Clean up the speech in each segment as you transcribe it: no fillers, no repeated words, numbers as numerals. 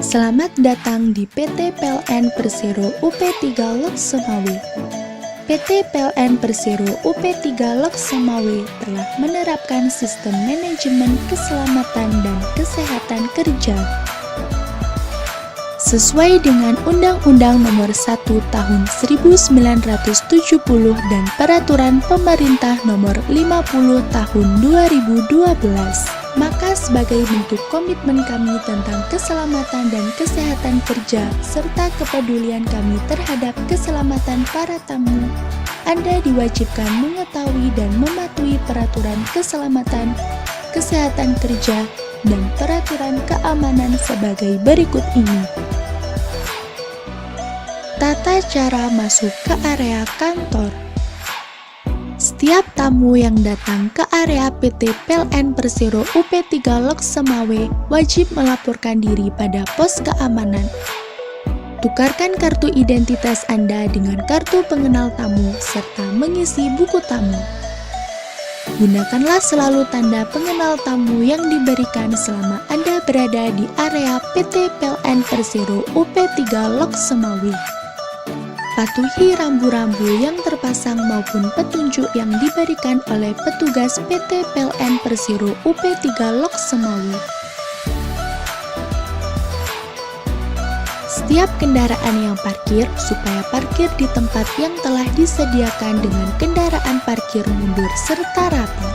Selamat datang di PT PLN Persero UP3 Lok Semawe. PT PLN Persero UP3 Lok Semawe telah menerapkan sistem manajemen keselamatan dan kesehatan kerja. Sesuai dengan Undang-Undang Nomor 1 Tahun 1970 dan Peraturan Pemerintah Nomor 50 Tahun 2012, maka sebagai bentuk komitmen kami tentang keselamatan dan kesehatan kerja serta kepedulian kami terhadap keselamatan para tamu, Anda diwajibkan mengetahui dan mematuhi peraturan keselamatan, kesehatan kerja, dan peraturan keamanan sebagai berikut ini. Tata cara masuk ke area kantor. Setiap tamu yang datang ke area PT PLN Persero UP3 Lok Semawe wajib melaporkan diri pada pos keamanan. Tukarkan kartu identitas Anda dengan kartu pengenal tamu serta mengisi buku tamu. Gunakanlah selalu tanda pengenal tamu yang diberikan selama Anda berada di area PT PLN Persero UP3 Lok Semawe. Patuhi rambu-rambu yang terpasang maupun petunjuk yang diberikan oleh petugas PT PLN Persero UP3 Lok Semawe. Setiap kendaraan yang parkir, supaya parkir di tempat yang telah disediakan dengan kendaraan parkir mundur serta rapi.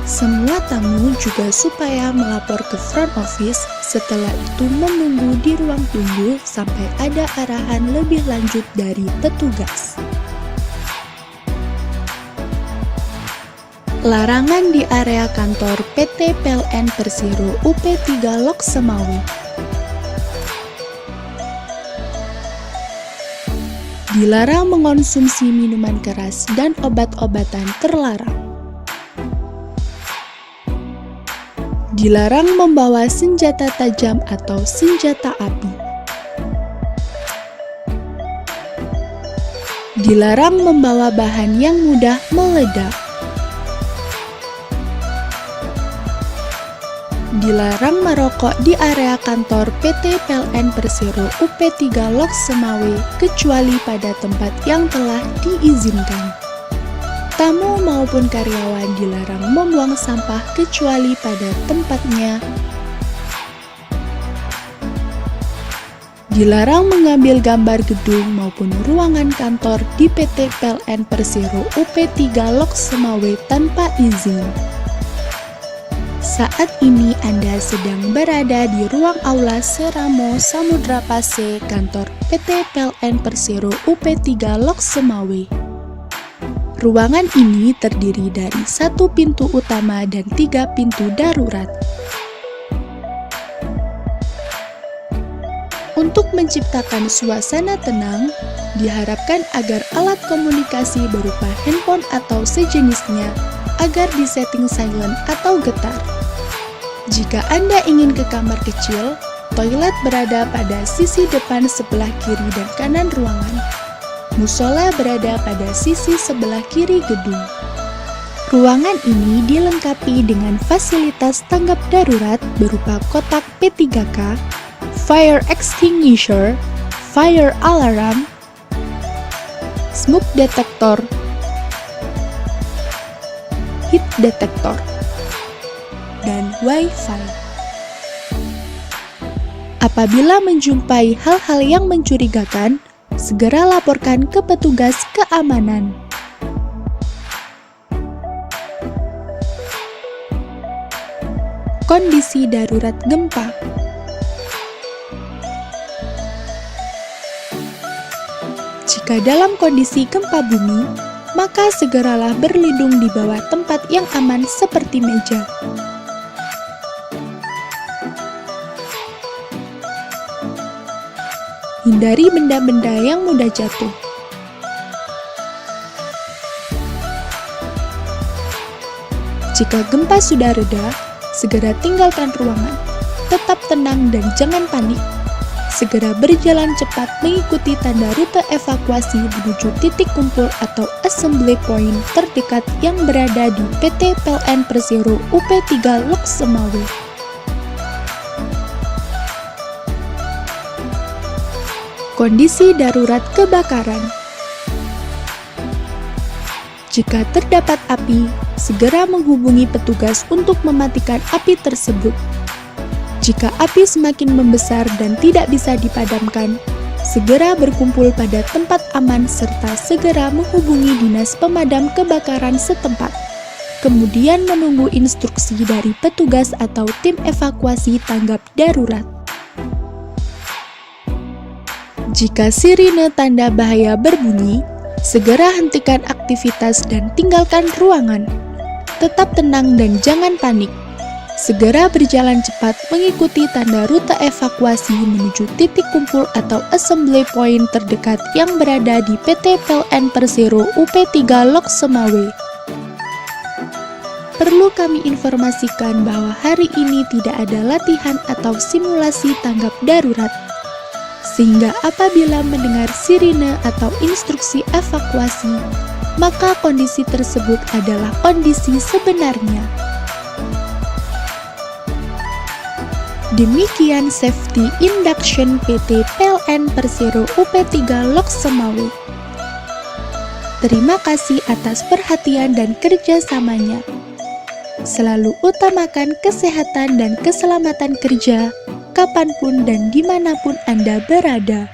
Semua tamu juga supaya melapor ke front office, setelah itu menunggu di ruang tunggu sampai ada arahan lebih lanjut dari petugas. Larangan di area kantor PT PLN Persero UP3 Lok Semawe. Dilarang mengonsumsi minuman keras dan obat-obatan terlarang. Dilarang membawa senjata tajam atau senjata api. Dilarang membawa bahan yang mudah meledak. Dilarang merokok di area kantor PT PLN Persero UP3 Lok Semawe kecuali pada tempat yang telah diizinkan. Tamu maupun karyawan dilarang membuang sampah kecuali pada tempatnya. Dilarang mengambil gambar gedung maupun ruangan kantor di PT PLN Persero UP3 Lok Semawe tanpa izin. Saat ini Anda sedang berada di ruang aula Seramo Samudra Pase kantor PT PLN Persero UP3 Lok Semawe. Ruangan ini terdiri dari 1 pintu utama dan 3 pintu darurat. Untuk menciptakan suasana tenang, diharapkan agar alat komunikasi berupa handphone atau sejenisnya agar disetting silent atau getar. Jika Anda ingin ke kamar kecil, toilet berada pada sisi depan sebelah kiri dan kanan ruangan. Musola berada pada sisi sebelah kiri gedung. Ruangan ini dilengkapi dengan fasilitas tanggap darurat berupa kotak P3K, fire extinguisher, fire alarm, smoke detector, heat detector, dan Wi-Fi. Apabila menjumpai hal-hal yang mencurigakan, segera laporkan ke petugas keamanan. Kondisi darurat gempa. Jika dalam kondisi gempa bumi, maka segeralah berlindung di bawah tempat yang aman seperti meja. Hindari benda-benda yang mudah jatuh. Jika gempa sudah reda, segera tinggalkan ruangan. Tetap tenang dan jangan panik. Segera berjalan cepat mengikuti tanda rute evakuasi menuju titik kumpul atau assembly point terdekat yang berada di PT PLN Persero UP3 Lok Semawe. Kondisi darurat kebakaran. Jika terdapat api, segera menghubungi petugas untuk mematikan api tersebut. Jika api semakin membesar dan tidak bisa dipadamkan, segera berkumpul pada tempat aman serta segera menghubungi dinas pemadam kebakaran setempat. Kemudian menunggu instruksi dari petugas atau tim evakuasi tanggap darurat. Jika sirine tanda bahaya berbunyi, segera hentikan aktivitas dan tinggalkan ruangan. Tetap tenang dan jangan panik. Segera berjalan cepat mengikuti tanda rute evakuasi menuju titik kumpul atau assembly point terdekat yang berada di PT PLN Persero UP3 Lok Semawe. Perlu kami informasikan bahwa hari ini tidak ada latihan atau simulasi tanggap darurat. Sehingga apabila mendengar sirine atau instruksi evakuasi, maka kondisi tersebut adalah kondisi sebenarnya. Demikian Safety Induction PT PLN Persero UP3 Lok Semawe. Terima kasih atas perhatian dan kerjasamanya. Selalu utamakan kesehatan dan keselamatan kerja, kapanpun dan dimanapun Anda berada.